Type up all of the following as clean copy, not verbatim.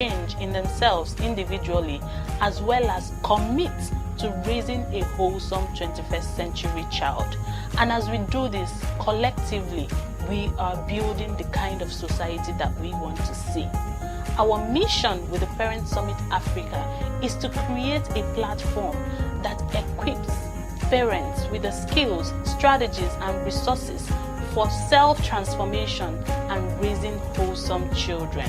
change in themselves individually, as well as commit to raising a wholesome 21st century child. And as we do this collectively, we are building the kind of society that we want to see. Our mission with the Parent Summit Africa is to create a platform that equips parents with the skills, strategies, and resources for self-transformation and raising wholesome children.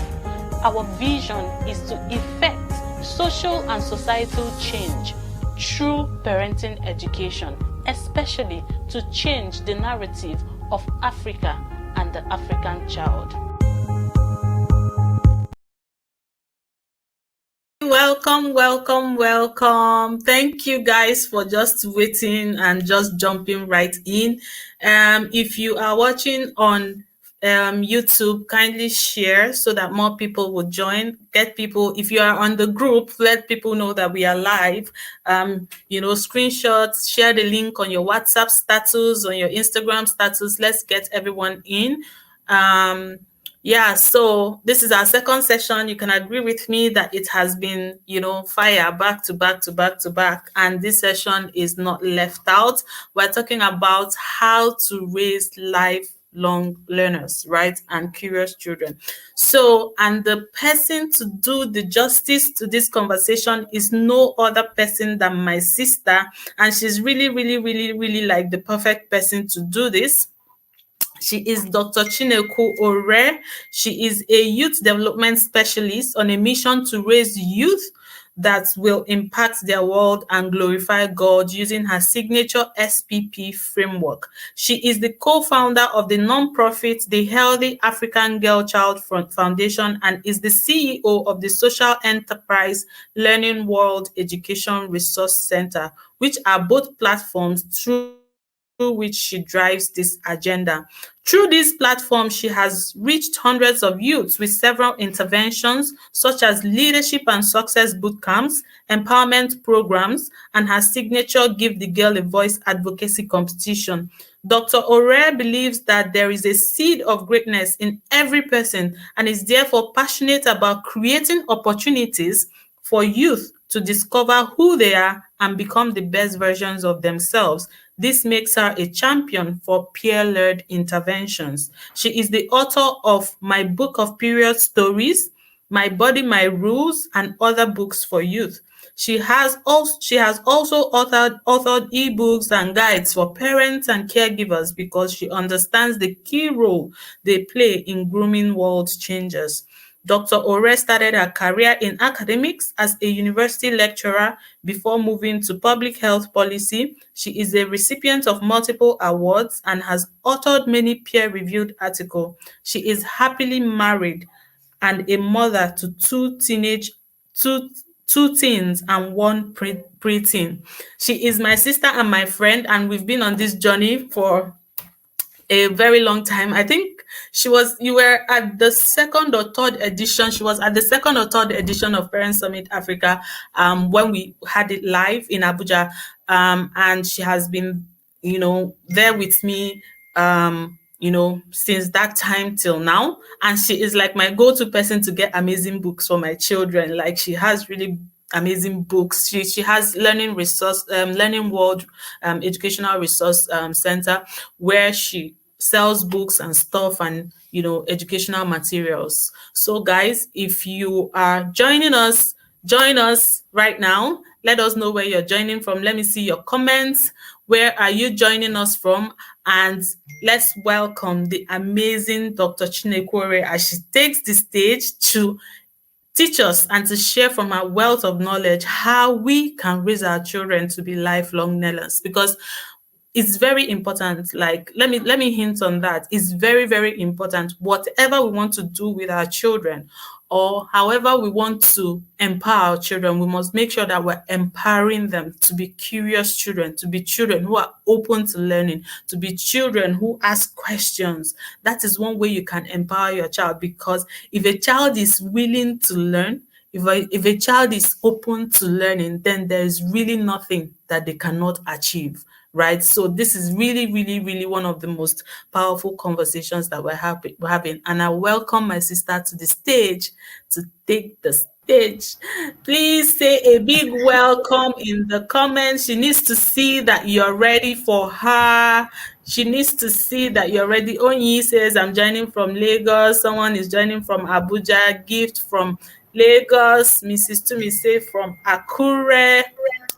Our vision is to effect social and societal change through parenting education, especially to change the narrative of Africa and the African child. Welcome. Thank you guys for just waiting and just jumping right in. If you are watching on YouTube, kindly share so that more people will join. Get people, if you are on the group, let people know that we are live. Screenshots, share the link on your WhatsApp status, on your Instagram status. Let's get everyone in. So this is our second session. You can agree with me that it has been, fire back to back. And this session is not left out. We're talking about how to raise lifelong learners, right? And curious children. So, and the person to do the justice to this conversation is no other person than my sister. And she's really like the perfect person to do this. She is Dr. Chineku Ore. She is a youth development specialist on a mission to raise youth that will impact their world and glorify God using her signature SPP framework. She is the co-founder of the non-profit The Healthy African Girl Child Foundation and is the CEO of the social enterprise Learning World Education Resource Center, which are both platforms through which she drives this agenda. Through this platform, she has reached hundreds of youths with several interventions, such as leadership and success bootcamps, empowerment programs, and her signature Give the Girl a Voice advocacy competition. Dr. Ore believes that there is a seed of greatness in every person and is therefore passionate about creating opportunities for youth to discover who they are and become the best versions of themselves. This makes her a champion for peer-led interventions. She is the author of My Book of Period Stories, My Body, My Rules, and other books for youth. She has also authored ebooks and guides for parents and caregivers because she understands the key role they play in grooming world changers. Dr. Ore started her career in academics as a university lecturer before moving to public health policy. She is a recipient of multiple awards and has authored many peer-reviewed articles. She is happily married and a mother to two teens and one preteen. She is my sister and my friend, and we've been on this journey for a very long time. I think you were at the second or third edition. She was at the second or third edition of Parent Summit Africa when we had it live in Abuja. And she has been, there with me, since that time till now. And she is like my go-to person to get amazing books for my children. Like, she has really amazing books. She has Learning World Educational Resource Center, where she sells books and stuff and educational materials. So guys, if you are joining us, join us right now. Let us know where you're joining from. Let me see your comments. Where are you joining us from? And let's welcome the amazing Dr. Chineku Ore as she takes the stage to teach us and to share from our wealth of knowledge how we can raise our children to be lifelong learners. Because it's very important. Like, let me hint on that. It's very, very important. Whatever we want to do with our children, or however we want to empower our children, we must make sure that we're empowering them to be curious children, to be children who are open to learning, to be children who ask questions. That is one way you can empower your child, because if a child is willing to learn, if a child is open to learning, then there is really nothing that they cannot achieve, right? So this is really, really, really one of the most powerful conversations that we're having. And I welcome my sister to the stage to take the stage. Please say a big welcome in the comments. She needs to see that you're ready for her. She needs to see that you're ready. Onyi says, I'm joining from Lagos. Someone is joining from Abuja. Gift from Lagos. Mrs. Tumi say from Akure.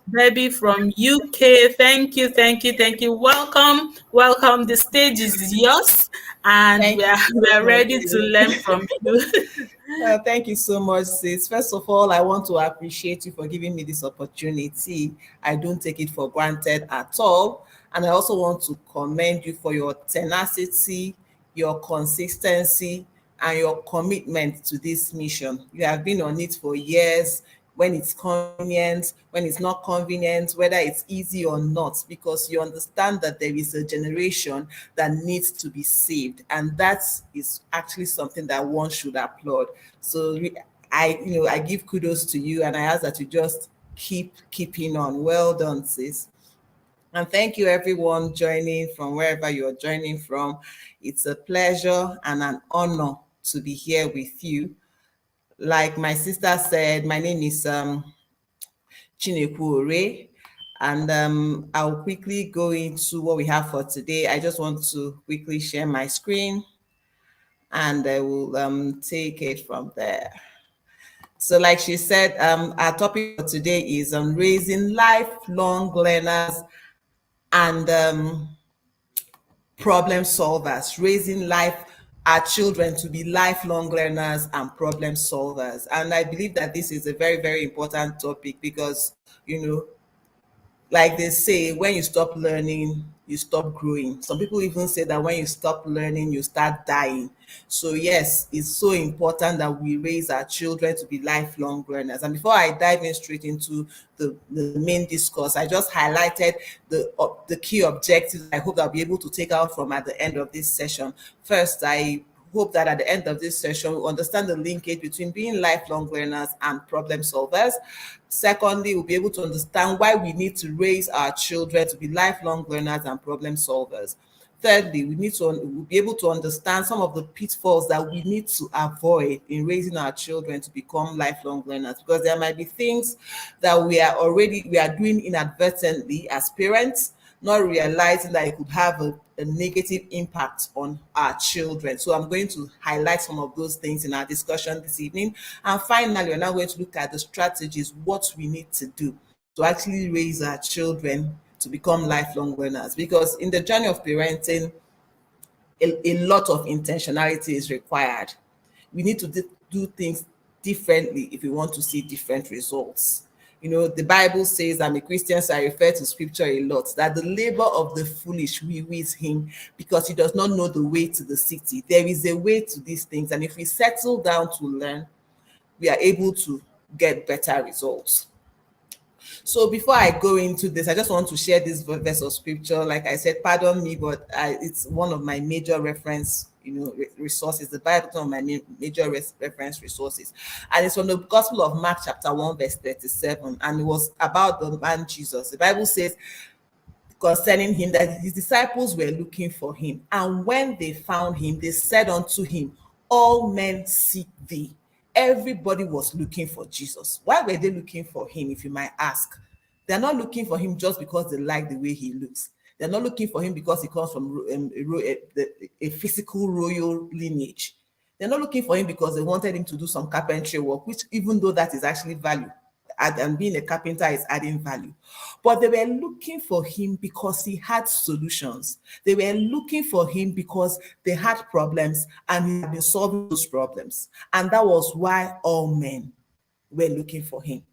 Baby from UK. Thank you, thank you, thank you. Welcome, welcome. The stage is yours, and Thank you we so are much, ready to sis. learn from you. Thank you so much, sis. First of all, I want to appreciate you for giving me this opportunity. I don't take it for granted at all. And I also want to commend you for your tenacity, your consistency, and your commitment to this mission. You have been on it for years, when it's convenient, when it's not convenient, whether it's easy or not, because you understand that there is a generation that needs to be saved. And that is actually something that one should applaud. So I give kudos to you, and I ask that you just keep keeping on. Well done, sis. And thank you, everyone joining from wherever you're joining from. It's a pleasure and an honor to be here with you. Like my sister said, my name is Chineku Ore, and I'll quickly go into what we have for today. I just want to quickly share my screen, and I will take it from there. So, like she said, our topic for today is raising lifelong learners and problem solvers, raising our children to be lifelong learners and problem solvers. And I believe that this is a very, very important topic because, like they say, when you stop learning, you stop growing. Some people even say that when you stop learning, you start dying. So yes, it's so important that we raise our children to be lifelong learners. And before I dive in straight into the main discourse, I just highlighted the key objectives I hope I'll be able to take out from at the end of this session. First, I hope that at the end of this session, we'll understand the linkage between being lifelong learners and problem solvers. Secondly, we'll be able to understand why we need to raise our children to be lifelong learners and problem solvers. Thirdly, we'll be able to understand some of the pitfalls that we need to avoid in raising our children to become lifelong learners, because there might be things that we are doing inadvertently as parents, not realizing that it could have a negative impact on our children. So I'm going to highlight some of those things in our discussion this evening. And finally, we're now going to look at the strategies, what we need to do to actually raise our children to become lifelong learners. Because in the journey of parenting, a lot of intentionality is required. We need to do things differently if we want to see different results. The Bible says, I'm a Christian, so I refer to scripture a lot, that the labor of the foolish wearies him because he does not know the way to the city. There is a way to these things, and if we settle down to learn, we are able to get better results. So before I go into this, I just want to share this verse of scripture. Like I said, pardon me, but it's one of my major reference, resources. The Bible is one of my major reference resources, and it's from the Gospel of Mark, chapter 1, verse 37, and it was about the man Jesus. The Bible says concerning him that his disciples were looking for him, and when they found him, they said unto him, all men seek thee. Everybody was looking for Jesus. Why were they looking for him, if you might ask? They're not looking for him just because they like the way he looks. They're not looking for him because he comes from a physical royal lineage. They're not looking for him because they wanted him to do some carpentry work, which, even though that is actually value, and being a carpenter is adding value. But they were looking for him because he had solutions. They were looking for him because they had problems and he had been solving those problems. And that was why all men were looking for him.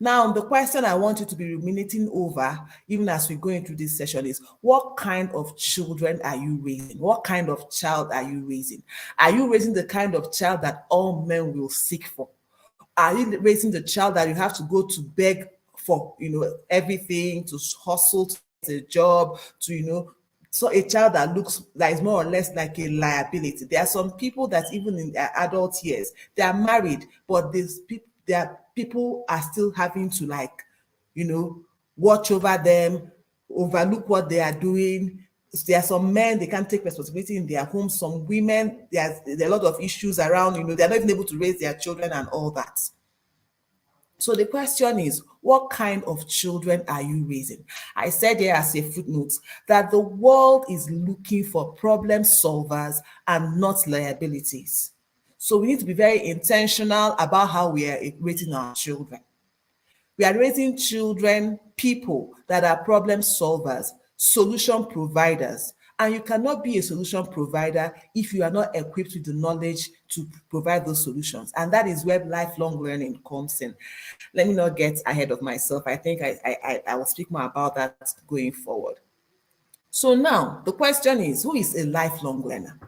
Now, the question I want you to be ruminating over, even as we go into this session, is what kind of children are you raising? What kind of child are you raising? Are you raising the kind of child that all men will seek for? Are you raising the child that you have to go to beg for, everything, to hustle, to get a job, to, so a child that is more or less like a liability? There are some people that even in their adult years, they are married, but their people are still having to watch over them, overlook what they are doing. There are some men, they can't take responsibility in their homes. Some women, there are a lot of issues around, they're not even able to raise their children and all that. So the question is, what kind of children are you raising? I said here as a footnote that the world is looking for problem solvers and not liabilities. So we need to be very intentional about how we are raising our children. We are raising children, people that are problem solvers, solution providers. And you cannot be a solution provider if you are not equipped with the knowledge to provide those solutions. And that is where lifelong learning comes in. Let me not get ahead of myself. I think I will speak more about that going forward. So now the question is, who is a lifelong learner?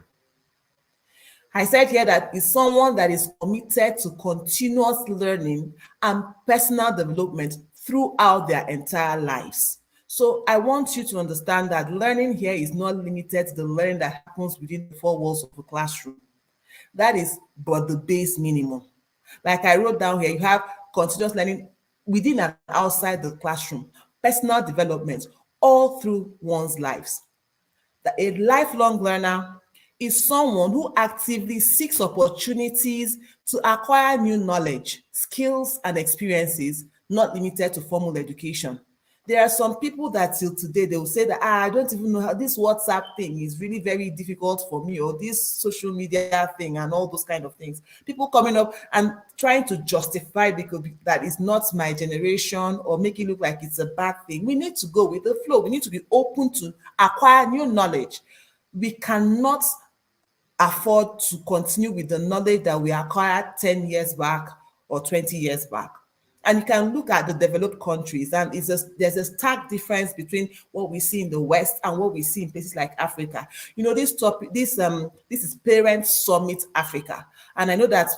I said here that is someone that is committed to continuous learning and personal development throughout their entire lives. So I want you to understand that learning here is not limited to the learning that happens within the four walls of the classroom. That is but the base minimum. Like I wrote down here, you have continuous learning within and outside the classroom, personal development, all through one's lives. A lifelong learner is someone who actively seeks opportunities to acquire new knowledge, skills, and experiences, not limited to formal education. There are some people that till today, they will say that, I don't even know how this WhatsApp thing is really very difficult for me, or this social media thing and all those kind of things. People coming up and trying to justify because that is not my generation, or make it look like it's a bad thing. We need to go with the flow. We need to be open to acquire new knowledge. We cannot afford to continue with the knowledge that we acquired 10 years back or 20 years back. And you can look at the developed countries, and there's a stark difference between what we see in the West and what we see in places like Africa. This topic, this is Parent Summit Africa, and I know that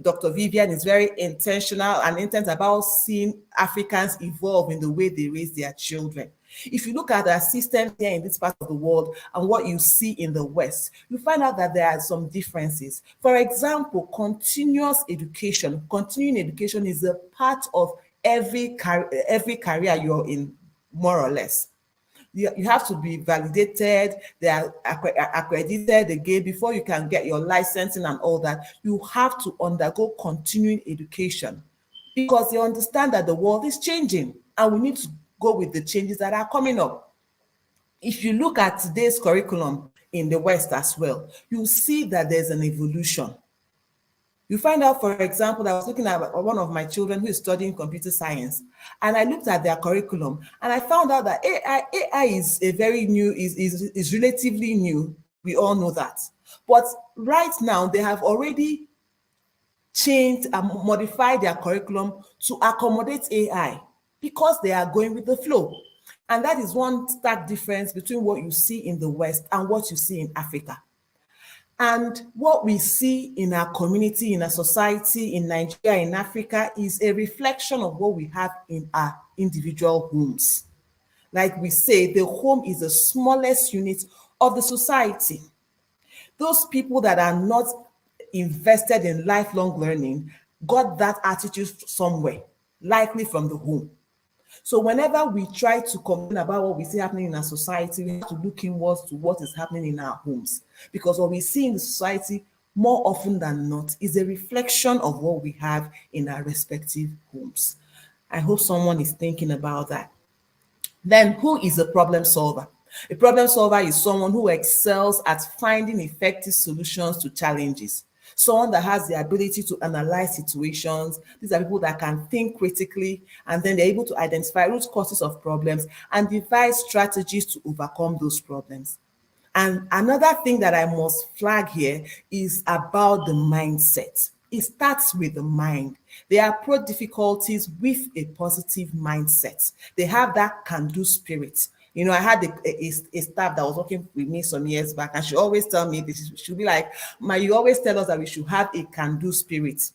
Dr. Vivian is very intentional and intent about seeing Africans evolve in the way they raise their children. If you look at our system here in this part of the world and what you see in the West, you find out that there are some differences. For example, continuing education is a part of every career you're in, more or less. You have to be validated, they are accredited again before you can get your licensing and all that. You have to undergo continuing education because they understand that the world is changing and we need to go with the changes that are coming up. If you look at today's curriculum in the West as well, you see that there's an evolution. You find out, for example, I was looking at one of my children who is studying computer science, and I looked at their curriculum, and I found out that AI is a very new, is relatively new. We all know that. But right now, they have already changed and modified their curriculum to accommodate AI because they are going with the flow. And that is one stark difference between what you see in the West and what you see in Africa. And what we see in our community, in our society, in Nigeria, in Africa, is a reflection of what we have in our individual homes. Like we say, the home is the smallest unit of the society. Those people that are not invested in lifelong learning got that attitude somewhere, likely from the home. So whenever we try to complain about what we see happening in our society, we have to look inwards to what is happening in our homes. Because what we see in the society, more often than not, is a reflection of what we have in our respective homes. I hope someone is thinking about that. Then who is a problem solver? A problem solver is someone who excels at finding effective solutions to challenges. Someone that has the ability to analyze situations. These are people that can think critically, and then they're able to identify root causes of problems and devise strategies to overcome those problems. And another thing that I must flag here is about the mindset. It starts with the mind. They approach difficulties with a positive mindset. They have that can-do spirit. I had a staff that was working with me some years back, and she always tell me this. She'll be like, "Ma, you always tell us that we should have a can-do spirit."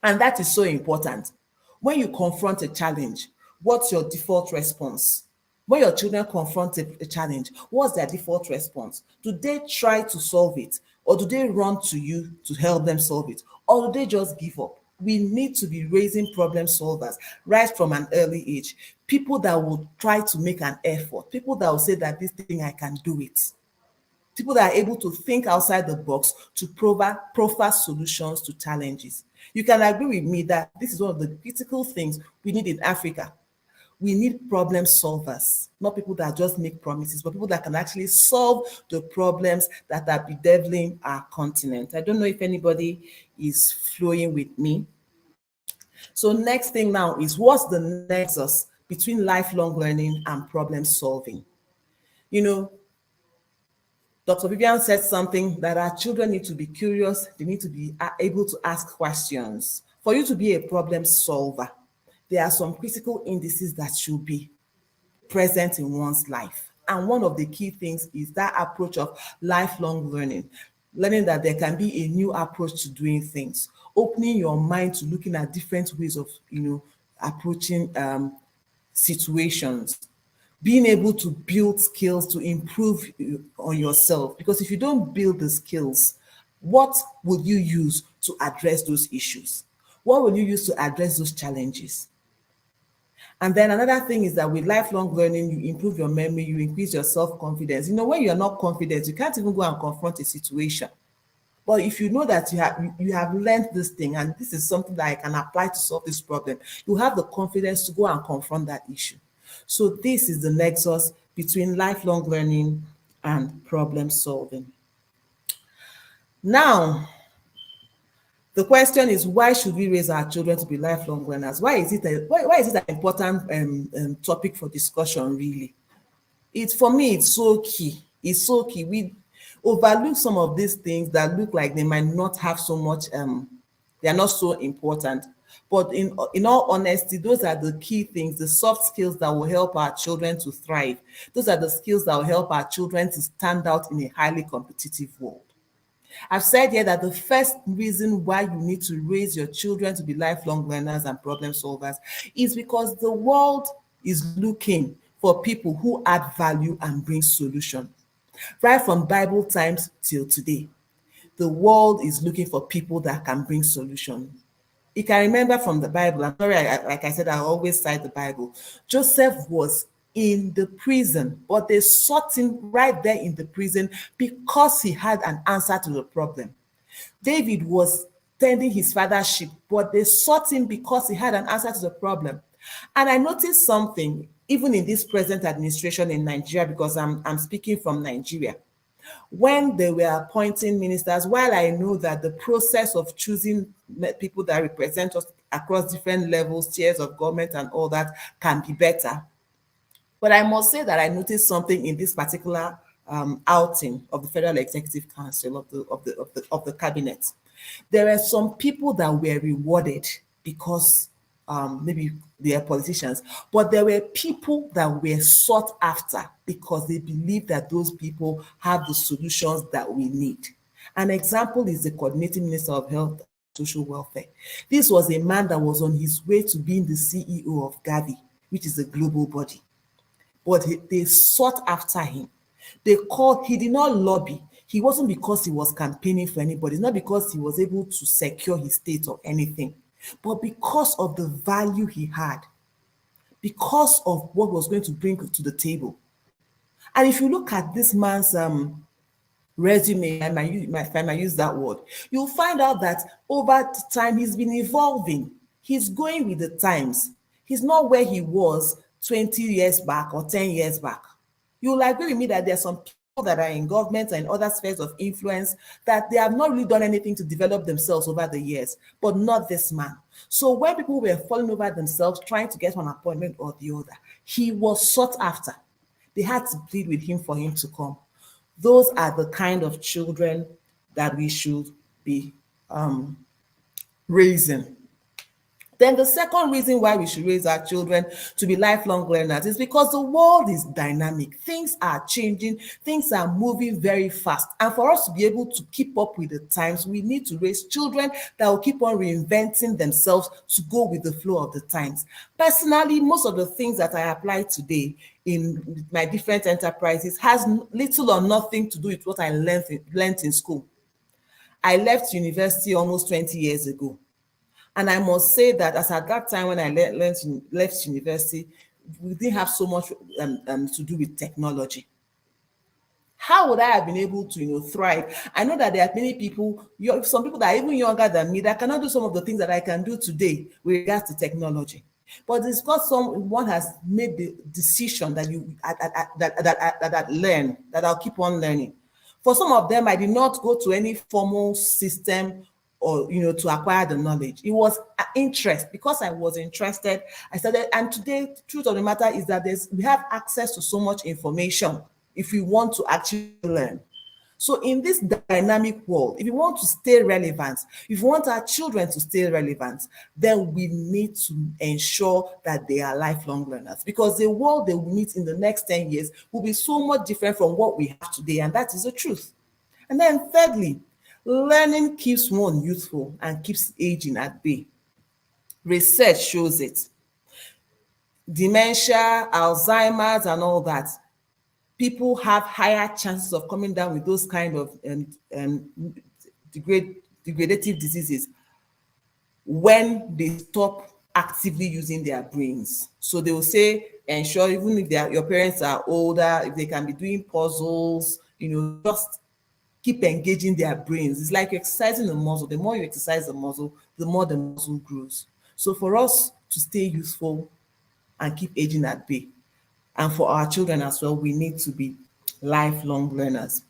And that is so important. When you confront a challenge, what's your default response? When your children confront a challenge, what's their default response? Do they try to solve it? Or do they run to you to help them solve it? Or do they just give up? we need to be raising problem solvers right from an early age. People that will try to make an effort, people that will say that this thing I can do it. People that are able to think outside the box to provide solutions to challenges. You can agree with me that this is one of the critical things we need in Africa. We need problem solvers, not people that just make promises, but people that can actually solve the problems that are bedeviling our continent. I don't know if anybody is flowing with me. So next thing now is, what's the nexus between lifelong learning and problem solving? You know, Dr. Vivian said something that our children need to be curious, they need to be able to ask questions. For you to be a problem solver, there are some critical indices that should be present in one's life. And one of the key things is that approach of lifelong learning, learning that there can be a new approach to doing things, opening your mind to looking at different ways of, approaching situations, being able to build skills to improve on yourself. Because if you don't build the skills, what will you use to address those issues? What will you use to address those challenges? And then another thing is that with lifelong learning, you improve your memory, you increase your self-confidence. When you're not confident, you can't even go and confront a situation. But if you know that you have learned this thing, and this is something that I can apply to solve this problem, you have the confidence to go and confront that issue. So this is the nexus between lifelong learning and problem solving. Now, the question is, why should we raise our children to be lifelong learners? Why is it an important topic for discussion, really? For me, it's so key. It's so key. We overlook some of these things that look like they might not have so much, they are not so important. But in all honesty, those are the key things, the soft skills that will help our children to thrive. Those are the skills that will help our children to stand out in a highly competitive world. I've said here that the first reason why you need to raise your children to be lifelong learners and problem solvers is because the world is looking for people who add value and bring solution. Right from Bible times till today, the world is looking for people that can bring solution. You can remember from the Bible, I'm sorry, like I said, I always cite the Bible. Joseph was in the prison, but they sought him right there in the prison because he had an answer to the problem. David was tending his father's sheep, but they sought him because he had an answer to the problem. And I noticed something, even in this present administration in Nigeria, because I'm speaking from Nigeria. When they were appointing ministers, while I know that the process of choosing people that represent us across different levels, tiers of government and all that can be better, but I must say that I noticed something in this particular outing of the Federal Executive Council of the cabinet. There are some people that were rewarded because maybe they are politicians, but there were people that were sought after because they believe that those people have the solutions that we need. An example is the coordinating minister of health and social welfare. This was a man that was on his way to being the CEO of Gavi, which is a global body. But they sought after him. He did not lobby. He wasn't because he was campaigning for anybody. It's not because he was able to secure his state or anything, but because of the value he had, because of what was going to bring to the table. And if you look at this man's resume, if I might use that word, you'll find out that over time he's been evolving. He's going with the times. He's not where he was 20 years back or 10 years back. You'll agree with me that there are some people that are in government and other spheres of influence that they have not really done anything to develop themselves over the years, but not this man. So when people were falling over themselves trying to get one appointment or the other, he was sought after. They had to plead with him for him to come. Those are the kind of children that we should be raising. Then the second reason why we should raise our children to be lifelong learners is because the world is dynamic. Things are changing. Things are moving very fast. And for us to be able to keep up with the times, we need to raise children that will keep on reinventing themselves to go with the flow of the times. Personally, most of the things that I apply today in my different enterprises has little or nothing to do with what I learned in school. I left university almost 20 years ago. And I must say that as at that time when I left university, we didn't have so much to do with technology. How would I have been able to, thrive? I know that there are many people, some people that are even younger than me, that cannot do some of the things that I can do today with regards to technology. But it's because someone has made the decision that that learn, that I'll keep on learning. For some of them, I did not go to any formal system or to acquire the knowledge. It was interest. Because I was interested, I started. And today, truth of the matter is that we have access to so much information if we want to actually learn. So in this dynamic world, if you want to stay relevant, if you want our children to stay relevant, then we need to ensure that they are lifelong learners, because the world they will meet in the next 10 years will be so much different from what we have today, and that is the truth. And then thirdly, learning keeps one youthful and keeps aging at bay. Research shows it. Dementia, Alzheimer's, and all that, people have higher chances of coming down with those kind of degradative diseases when they stop actively using their brains. So they will say, ensure even if your parents are older, if they can be doing puzzles, just keep engaging their brains. It's like exercising a muscle. The more you exercise the muscle, the more the muscle grows. So for us to stay useful and keep aging at bay, and for our children as well, we need to be lifelong learners.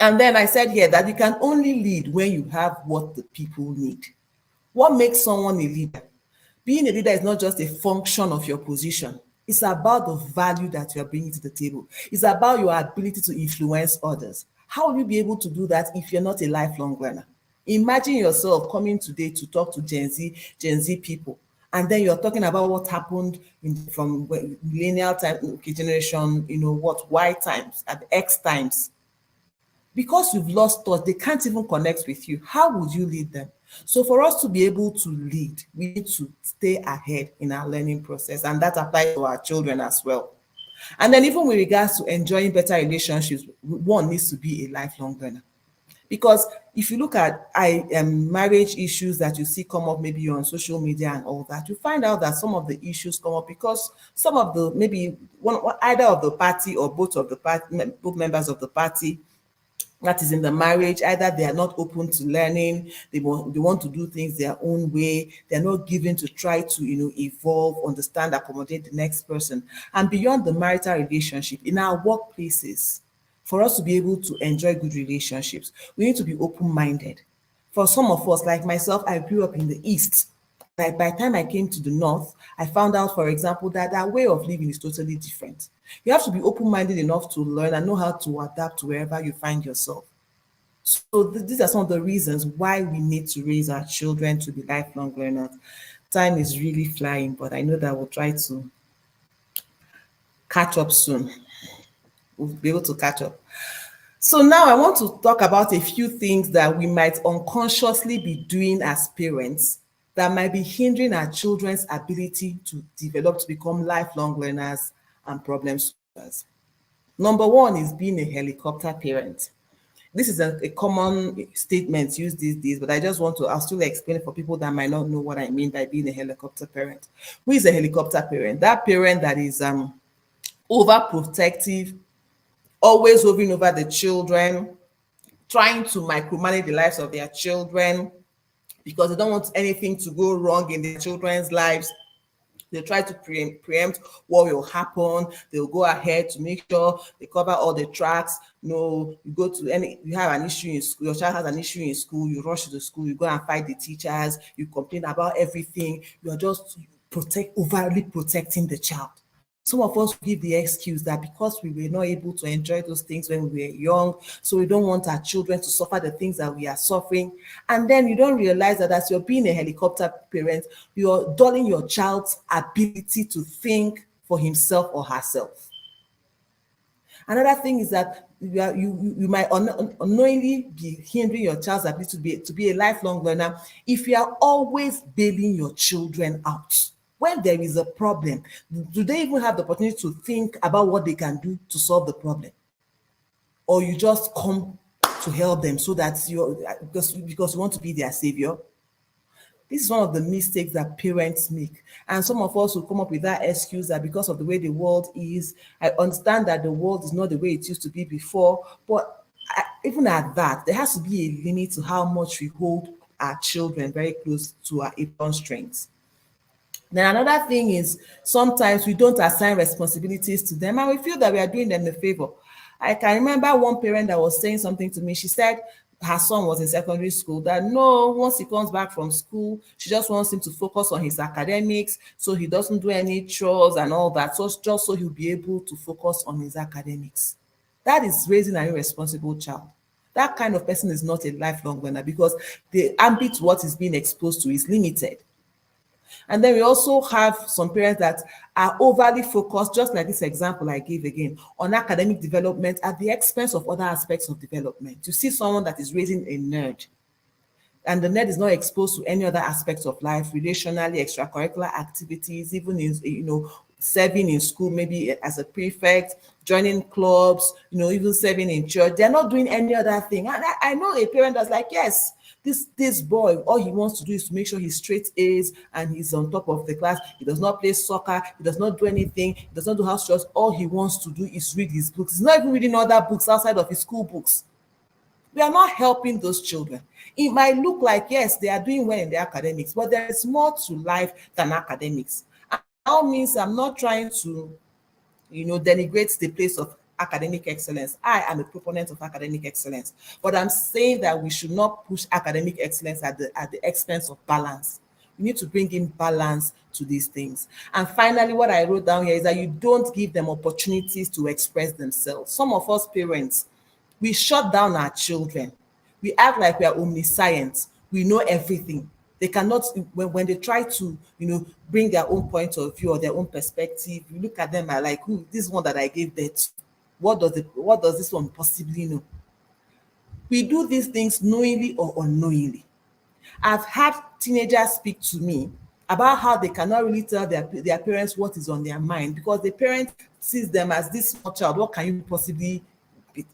And then I said here that you can only lead when you have what the people need. What makes someone a leader? Being a leader is not just a function of your position. It's about the value that you're bringing to the table. It's about your ability to influence others. How will you be able to do that if you're not a lifelong learner? Imagine yourself coming today to talk to Gen Z people, and then you're talking about what happened from millennial time, generation, Y times, at X times. Because you've lost touch, they can't even connect with you. How would you lead them? So for us to be able to lead, we need to stay ahead in our learning process, and that applies to our children as well. And then even with regards to enjoying better relationships, one needs to be a lifelong learner. Because if you look at marriage issues that you see come up maybe on social media and all that, you find out that some of the issues come up because some of the either of the party or both members of the party that is in the marriage, either they are not open to learning, they want to do things their own way, they're not given to try to evolve, understand, accommodate the next person. And beyond the marital relationship, in our workplaces, for us to be able to enjoy good relationships, we need to be open-minded. For some of us, like myself, I grew up in the East. By the time I came to the North, I found out, for example, that our way of living is totally different. You have to be open-minded enough to learn and know how to adapt to wherever you find yourself. So these are some of the reasons why we need to raise our children to be lifelong learners. Time is really flying, but I know that we'll try to catch up soon. We'll be able to catch up. So now I want to talk about a few things that we might unconsciously be doing as parents that might be hindering our children's ability to develop to become lifelong learners and problem solvers. Number one is being a helicopter parent. This is a common statement used these days, but I'll still explain it for people that might not know what I mean by being a helicopter parent. Who is a helicopter parent? That parent that is overprotective, always hovering over the children, trying to micromanage the lives of their children because they don't want anything to go wrong in their children's lives. They try to preempt what will happen. They'll go ahead to make sure they cover all the tracks. You have an issue in school, your child has an issue in school, you rush to the school, you go and fight the teachers, you complain about everything. You're just overly protecting the child. Some of us give the excuse that because we were not able to enjoy those things when we were young, so we don't want our children to suffer the things that we are suffering. And then you don't realize that as you're being a helicopter parent, you're dulling your child's ability to think for himself or herself. Another thing is that you might unknowingly be hindering your child's ability to be a lifelong learner if you are always bailing your children out. When there is a problem, do they even have the opportunity to think about what they can do to solve the problem? Or you just come to help them so that because you want to be their savior? This is one of the mistakes that parents make. And some of us will come up with that excuse that because of the way the world is, I understand that the world is not the way it used to be before, but even at that, there has to be a limit to how much we hold our children very close to our apron strengths. Then another thing is sometimes we don't assign responsibilities to them and we feel that we are doing them a favor. I can remember one parent that was saying something to me. She said her son was in secondary school, that no, once he comes back from school, she just wants him to focus on his academics so he doesn't do any chores and all that. So just so he'll be able to focus on his academics. That is raising an irresponsible child. That kind of person is not a lifelong learner because the ambit to what is being exposed to is limited. And then we also have some parents that are overly focused, just like this example I gave again, on academic development at the expense of other aspects of development. You see someone that is raising a nerd, and the nerd is not exposed to any other aspects of life, relationally, extracurricular activities, even in, serving in school, maybe as a prefect, joining clubs, even serving in church. They're not doing any other thing. And I know a parent that's like, yes, this boy, all he wants to do is to make sure he's straight A's and he's on top of the class. He does not play soccer. He does not do anything. He does not do house chores. All he wants to do is read his books. He's not even reading other books outside of his school books. We are not helping those children. It might look like, yes, they are doing well in their academics, but there is more to life than academics. And that means I'm not trying to, denigrate the place of academic excellence. I am a proponent of academic excellence, but I'm saying that we should not push academic excellence at the expense of balance. We need to bring in balance to these things. And finally, what I wrote down here is that you don't give them opportunities to express themselves. Some of us parents, we shut down our children. We act like we are omniscient. We know everything. They cannot, when they try to, bring their own point of view or their own perspective, you look at them and like, this one that I gave birth to, what does this one possibly know? We do these things knowingly or unknowingly. I've had teenagers speak to me about how they cannot really tell their parents what is on their mind because the parent sees them as this small child. What can you possibly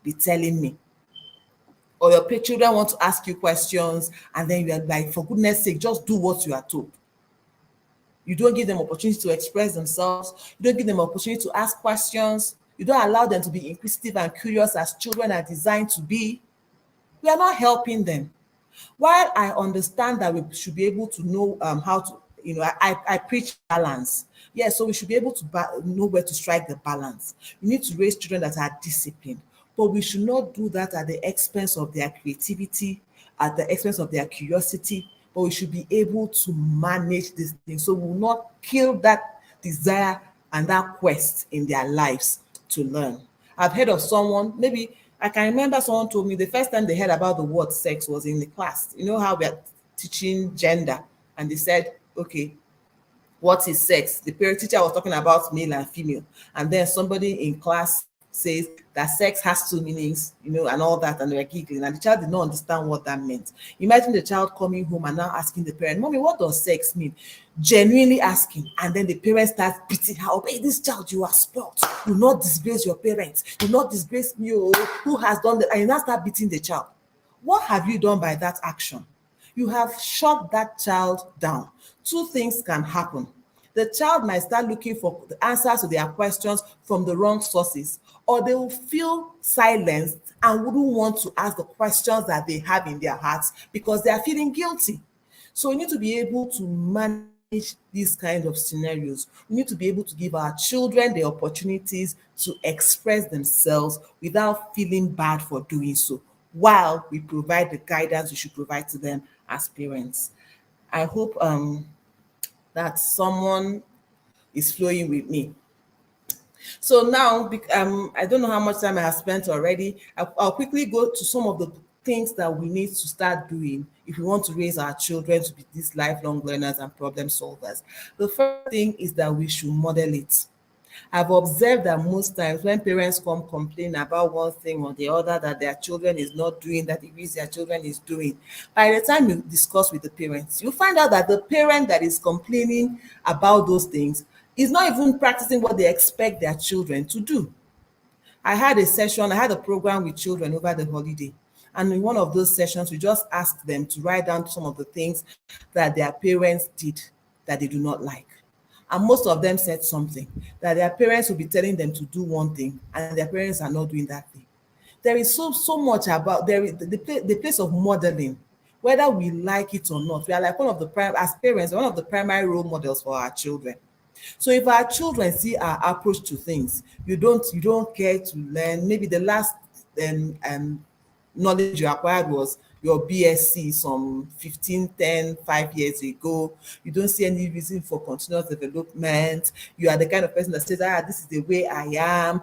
be telling me? Or your children want to ask you questions and then you are like, for goodness sake, just do what you are told. You don't give them opportunity to express themselves. You don't give them opportunity to ask questions. You don't allow them to be inquisitive and curious as children are designed to be. We are not helping them. While I understand that we should be able to know how to, I preach balance. Yes, so we should be able to know where to strike the balance. We need to raise children that are disciplined, but we should not do that at the expense of their creativity, at the expense of their curiosity, but we should be able to manage this thing. So we will not kill that desire and that quest in their lives to learn. I've heard of someone, maybe I can remember someone told me the first time they heard about the word sex was in the class. You know how we are teaching gender, and they said, okay, what is sex? The parent teacher was talking about male and female, and then somebody in class says that sex has two meanings, and all that, and they were giggling, and the child did not understand what that meant. Imagine the child coming home and now asking the parent, "Mommy, what does sex mean?" Genuinely asking, and then the parent starts beating her up. "Hey, this child, you are spoiled. Do not disgrace your parents. Do not disgrace me. Oh, who has done that?" And you now start beating the child. What have you done by that action? You have shut that child down. Two things can happen. The child might start looking for the answers to their questions from the wrong sources, or they will feel silenced and wouldn't want to ask the questions that they have in their hearts because they are feeling guilty. So we need to be able to manage these kind of scenarios. We need to be able to give our children the opportunities to express themselves without feeling bad for doing so, while we provide the guidance we should provide to them as parents. I hope that someone is flowing with me. So now, I don't know how much time I have spent already. I'll quickly go to some of the things that we need to start doing if we want to raise our children to be these lifelong learners and problem solvers. The first thing is that we should model it. I've observed that most times when parents come complain about one thing or the other that their children is not doing, that it means their children is doing, by the time you discuss with the parents, you find out that the parent that is complaining about those things is not even practicing what they expect their children to do. I had a program with children over the holiday, And in one of those sessions, we just asked them to write down some of the things that their parents did that they do not like. And most of them said something, that their parents will be telling them to do one thing and their parents are not doing that thing. There is so much about there is the place of modeling, whether we like it or not. We are like one of the as parents, one of the primary role models for our children. So if our children see our approach to things, you don't care to learn. Maybe the last knowledge you acquired was your BSc some 5 years ago. You don't see any reason for continuous development. You are the kind of person that says, this is the way I am.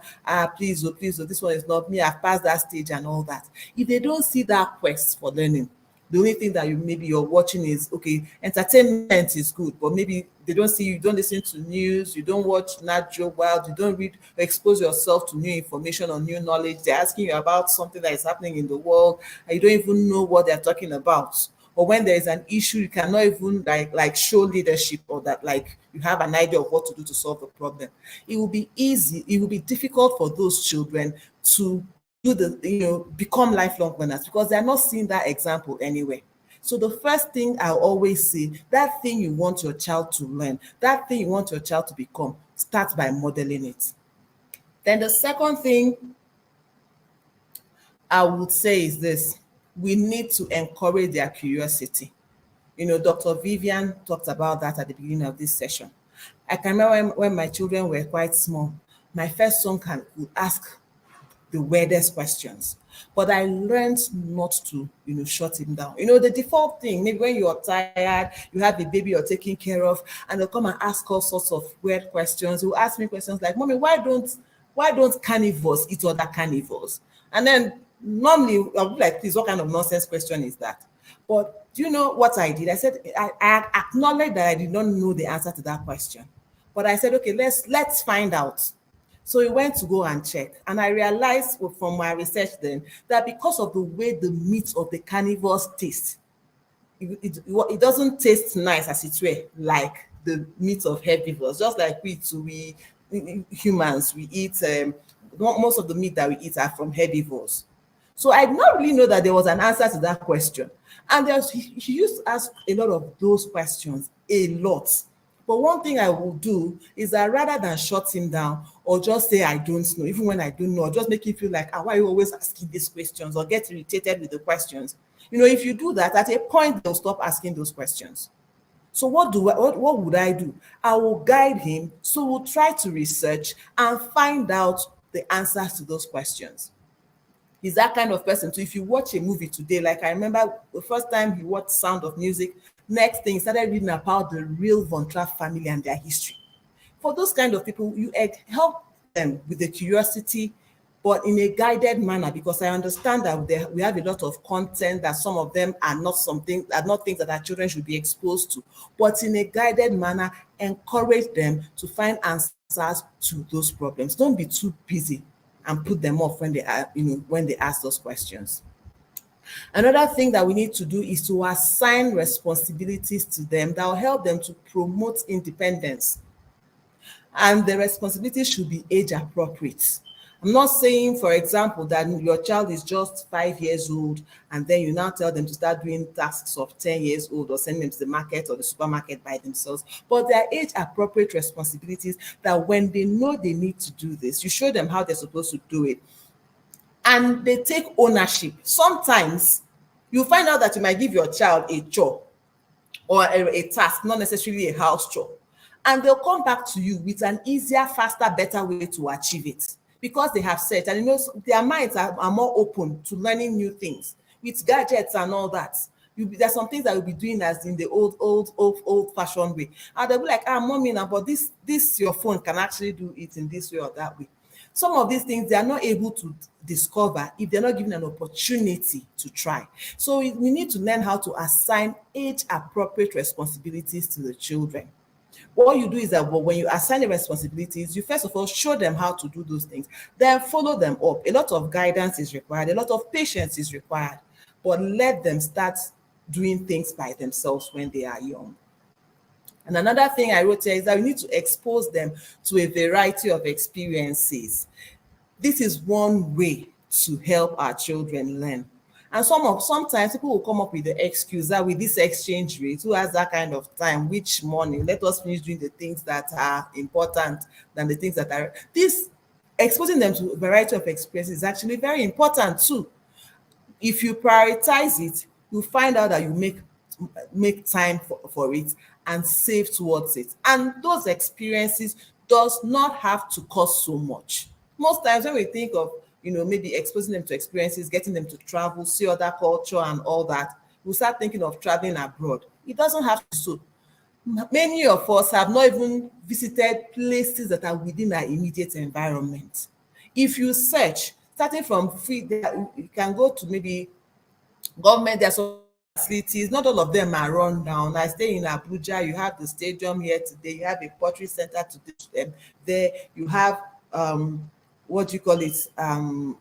Please, oh, please, oh, this one is not me. I've passed that stage and all that. If they don't see that quest for learning, the only thing that you're watching is, okay, entertainment is good, but maybe they don't see, you don't listen to news, you don't watch Nat Geo Wild, you don't read or expose yourself to new information or new knowledge. They're asking you about something that is happening in the world and you don't even know what they're talking about. Or when there is an issue, you cannot even like show leadership, or that like you have an idea of what to do to solve the problem. It will be difficult for those children to become lifelong learners, because they're not seeing that example anywhere. So the first thing I always say, that thing you want your child to learn, that thing you want your child to become, start by modeling it. Then the second thing I would say is this: we need to encourage their curiosity. Dr. Vivian talked about that at the beginning of this session. I can remember when my children were quite small, my first son would ask the weirdest questions. But I learned not to, shut him down. The default thing, maybe when you're tired, you have a baby you're taking care of, and they'll come and ask all sorts of weird questions. They'll ask me questions like, Mommy, why don't carnivores eat other carnivores? And then normally I'll be like, please, what kind of nonsense question is that? But do you know what I did? I said, I acknowledged that I did not know the answer to that question. But I said, okay, let's find out. So we went to go and check, and I realized from my research then that because of the way the meat of the carnivores taste, it doesn't taste nice as it were like the meat of herbivores. Just like we humans, we eat most of the meat that we eat are from herbivores. So I did not really know that there was an answer to that question. And he used to ask a lot of those questions, a lot. But one thing I will do is that rather than shut him down or just say I don't know, even when I don't know, or just make him feel like, why are you always asking these questions, or get irritated with the questions. If you do that, at a point they'll stop asking those questions. So what would I do? I will guide him. So we'll try to research and find out the answers to those questions. He's that kind of person. So if you watch a movie today, like I remember the first time he watched Sound of Music, next thing he started reading about the real Von Trapp family and their history. For those kind of people, you help them with the curiosity, but in a guided manner, because I understand that we have a lot of content that some of them are not things that our children should be exposed to. But in a guided manner, encourage them to find answers to those problems. Don't be too busy and put them off when they ask those questions. Another thing that we need to do is to assign responsibilities to them that will help them to promote independence. And the responsibilities should be age appropriate. I'm not saying, for example, that your child is just 5 years old and then you now tell them to start doing tasks of 10 years old or send them to the market or the supermarket by themselves. But they are age appropriate responsibilities that when they know they need to do this, you show them how they're supposed to do it. And they take ownership. Sometimes you find out that you might give your child a chore or a task, not necessarily a house chore, and they'll come back to you with an easier, faster, better way to achieve it, because they have searched, and their minds are more open to learning new things with gadgets and all that. There's some things that you'll be doing as in the old fashioned way, and they'll be like, Mommy, now, but this your phone can actually do it in this way or that way. Some of these things they are not able to discover if they're not given an opportunity to try. So we need to learn how to assign age appropriate responsibilities to the children. What you do is that when you assign the responsibilities, you first of all show them how to do those things, then follow them up. A lot of guidance is required, a lot of patience is required, but let them start doing things by themselves when they are young. And another thing I wrote here is that we need to expose them to a variety of experiences. This is one way to help our children learn. And sometimes people will come up with the excuse that with this exchange rate, who has that kind of time, which money? Let us finish doing the things that are important than the things that are this exposing them to a variety of experiences is actually very important too. If you prioritize it, you find out that you make time for it and save towards it. And those experiences does not have to cost so much. Most times when we think of, maybe exposing them to experiences, getting them to travel, see other culture and all that, we start thinking of traveling abroad. It doesn't have to. So many of us have not even visited places that are within our immediate environment. If you search, starting from free, you can go to maybe government, there are some facilities, not all of them are run down. I stay in Abuja, you have the stadium here today, you have a pottery center today, there you have what do you call it, an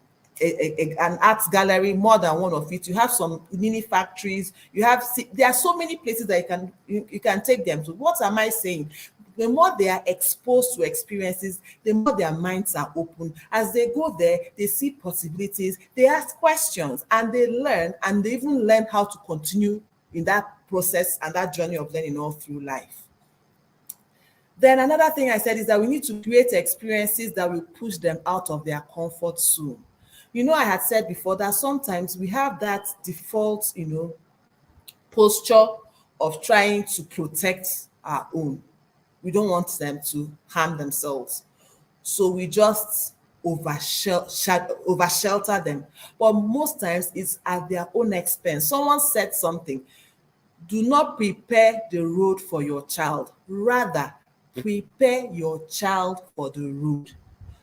arts gallery, more than one of it. You have some mini factories, there are so many places that you can take them to. What am I saying? The more they are exposed to experiences, the more their minds are open. As they go there, they see possibilities, they ask questions, and they learn, and they even learn how to continue in that process and that journey of learning all through life. Then another thing I said is that we need to create experiences that will push them out of their comfort zone. I had said before that sometimes we have that default, posture of trying to protect our own. We don't want them to harm themselves. So we just over shelter them. But most times it's at their own expense. Someone said something, do not prepare the road for your child. Rather, prepare your child for the road.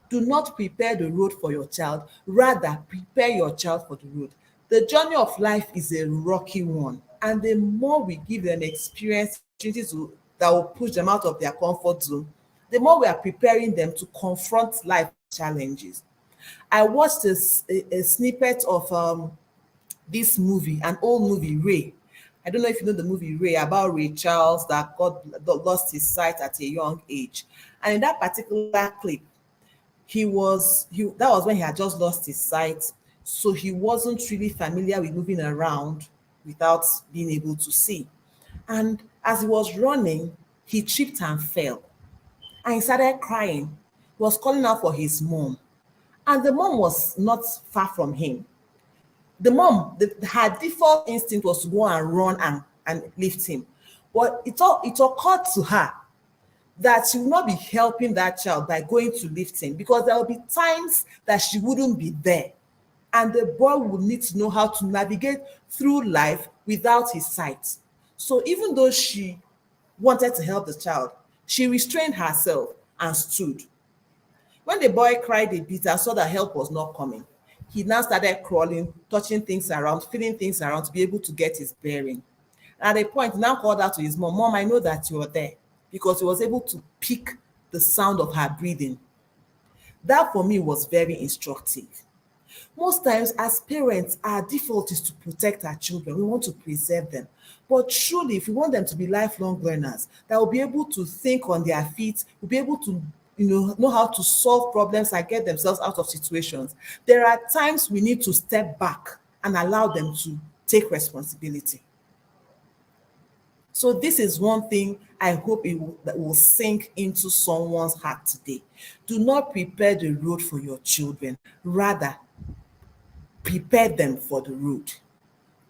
Do not prepare the road for your child. Rather, prepare your child for the road. The journey of life is a rocky one. And the more we give them experience, that will push them out of their comfort zone, the more we are preparing them to confront life challenges. I watched a snippet of this movie, an old movie, Ray. I don't know if you know the movie Ray, about Ray Charles that lost his sight at a young age. And in that particular clip, that was when he had just lost his sight. So he wasn't really familiar with moving around without being able to see. And as he was running, he tripped and fell. And he started crying. He was calling out for his mom. And the mom was not far from him. The mom, her default instinct was to go and run and lift him. But it occurred to her that she will not be helping that child by going to lift him, because there will be times that she wouldn't be there. And the boy would need to know how to navigate through life without his sight. So even though she wanted to help the child, she restrained herself and stood. When the boy cried a bit and saw that help was not coming, he now started crawling, touching things around, feeling things around to be able to get his bearing. At a point, he now called out to his mom, "Mom, I know that you're there," because he was able to pick the sound of her breathing. That for me was very instructive. Most times as parents, our default is to protect our children. We want to preserve them. But truly, if we want them to be lifelong learners, that will be able to think on their feet, will be able to know how to solve problems and get themselves out of situations, there are times we need to step back and allow them to take responsibility. So this is one thing I hope that will sink into someone's heart today. Do not prepare the road for your children. Rather, prepare them for the road.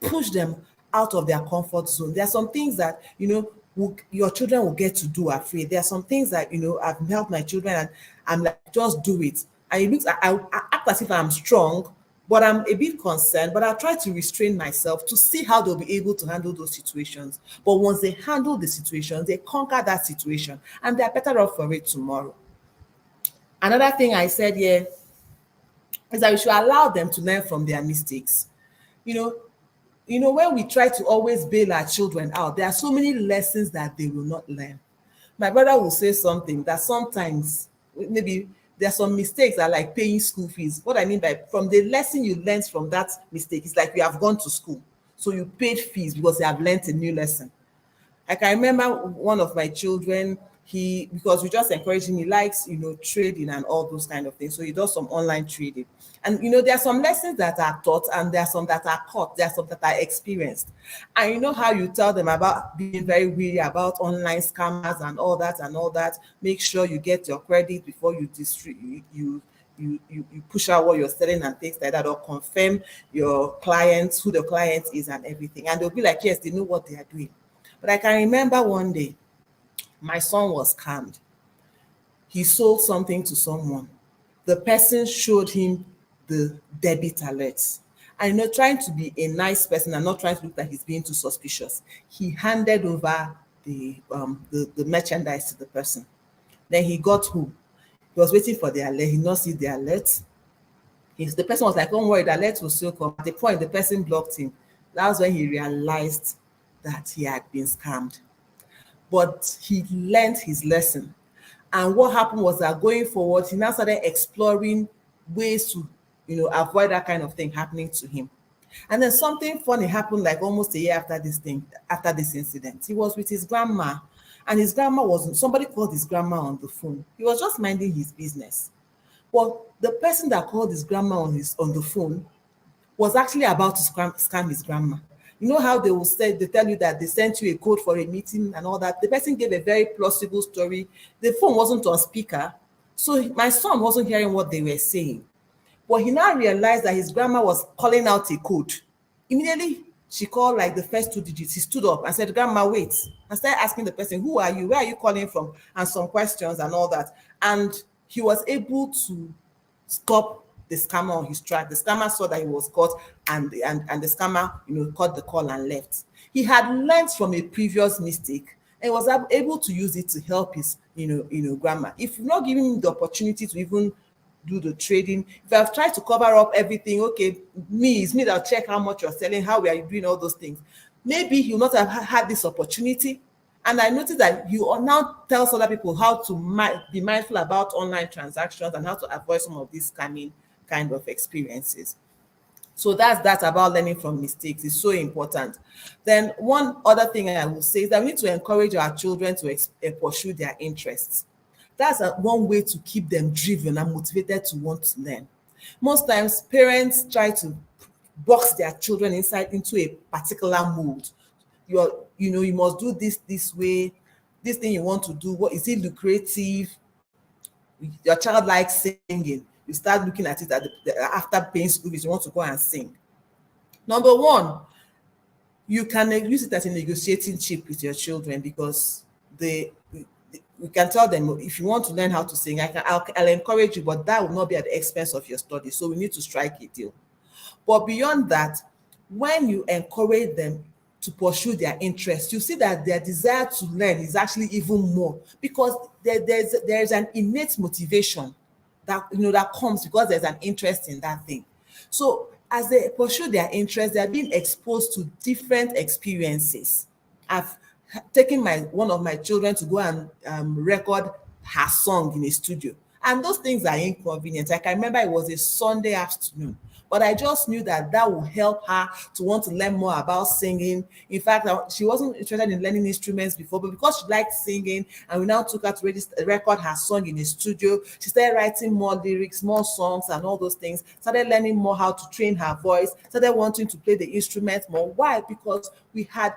Push them out of their comfort zone. There are some things that, your children will get to do afraid. There are some things that, I've helped my children and I'm like, just do it. And I act as if I'm strong, but I'm a bit concerned, but I'll try to restrain myself to see how they'll be able to handle those situations. But once they handle the situations, they conquer that situation and they're better off for it tomorrow. Another thing I said here is that we should allow them to learn from their mistakes. When we try to always bail our children out, there are so many lessons that they will not learn. My brother will say something that sometimes maybe there are some mistakes that are like paying school fees. What I mean by from the lesson you learned from that mistake, it's like you have gone to school. So you paid fees because you have learned a new lesson. I can remember one of my children, he, because we just encourage him, he likes, trading and all those kind of things. So he does some online trading. And there are some lessons that are taught and there are some that are caught, there are some that are experienced. And you know how you tell them about being very wary about online scammers and all that. Make sure you get your credit before you you push out what you're selling and things like that, or confirm your clients, who the client is and everything. And they'll be like, yes, they know what they are doing. But I can remember one day, my son was scammed. He sold something to someone. The person showed him the debit alerts. And trying to be a nice person and not trying to look like he's being too suspicious, he handed over the merchandise to the person. Then he got home. He was waiting for the alert. He did not see the alert. The person was like, don't worry, the alert will still come. At the point, the person blocked him. That was when he realized that he had been scammed. But he learned his lesson. And what happened was that going forward, he now started exploring ways to, avoid that kind of thing happening to him. And then something funny happened like almost a year after this incident. He was with his grandma, and his grandma wasn't, somebody called his grandma on the phone. He was just minding his business. But the person that called his grandma on the phone was actually about to scam his grandma. You know how they tell you that they sent you a code for a meeting and all that. The person gave a very plausible story. The phone wasn't on speaker, so my son wasn't hearing what they were saying. But he now realized that his grandma was calling out a code. Immediately, she called like the first two digits. He stood up and said, "Grandma, wait." And started asking the person, "Who are you? Where are you calling from?" And some questions and all that. And he was able to stop the scammer on his track. The scammer saw that he was caught, and the scammer, caught the call and left. He had learned from a previous mistake and was able to use it to help his, grandma. If you're not giving him the opportunity to even do the trading, if I've tried to cover up everything, okay, it's me that'll check how much you're selling, how we are doing all those things. Maybe he'll not have had this opportunity. And I noticed that you now tells other people how to be mindful about online transactions and how to avoid some of these scamming kind of experiences. So that's about learning from mistakes. It's so important. Then one other thing I will say is that we need to encourage our children to pursue their interests. That's one way to keep them driven and motivated to want to learn. Most times, parents try to box their children into a particular mold. You must do this way. This thing you want to do, what is it lucrative? Your child likes singing. You start looking at it after paying school fees, you want to go and sing. Number one, you can use it as a negotiating chip with your children, because we can tell them, if you want to learn how to sing, I'll encourage you, but that will not be at the expense of your studies. So we need to strike a deal. But beyond that, when you encourage them to pursue their interests, you see that their desire to learn is actually even more, because there's an innate motivation that comes because there's an interest in that thing. So as they pursue their interest, they're being exposed to different experiences. I've taken one of my children to go and record her song in a studio, and those things are inconvenient. Like, I remember it was a Sunday afternoon, but I just knew that will help her to want to learn more about singing. In fact, she wasn't interested in learning instruments before, but because she liked singing, and we now took her to record her song in a studio, she started writing more lyrics, more songs, and all those things. Started learning more how to train her voice. Started wanting to play the instrument more. Why? Because we had